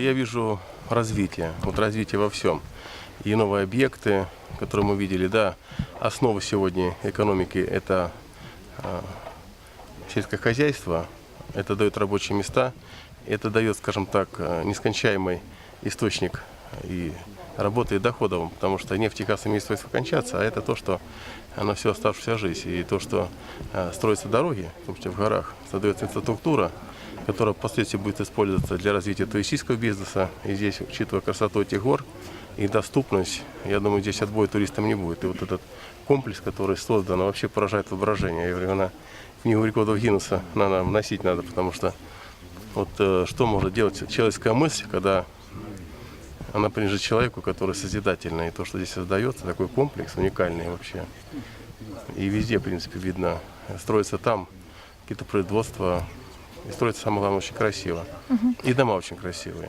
Я вижу развитие, вот развитие во всем. И новые объекты, которые мы видели, да, основа сегодня экономики – это сельское хозяйство, это дает рабочие места, это дает, скажем так, нескончаемый источник и работы и доходов, потому что нефть и газ имеет свойство кончаться, а это то, что на всю оставшуюся жизнь. И то, что строятся дороги, в том числе в горах, создается инфраструктура, которая впоследствии будет использоваться для развития туристического бизнеса. И здесь, учитывая красоту этих гор и доступность, я думаю, здесь отбоя туристам не будет. И вот этот комплекс, который создан, вообще поражает воображение. Я говорю, на книгу рекордов Гиннесса вносить надо, потому что вот что может делать человеческая мысль, когда она принадлежит человеку, который созидательный. И то, что здесь создается, такой комплекс уникальный вообще. И везде, в принципе, видно, строится там какие-то производства. И строится, самое главное, очень красиво. И дома очень красивые.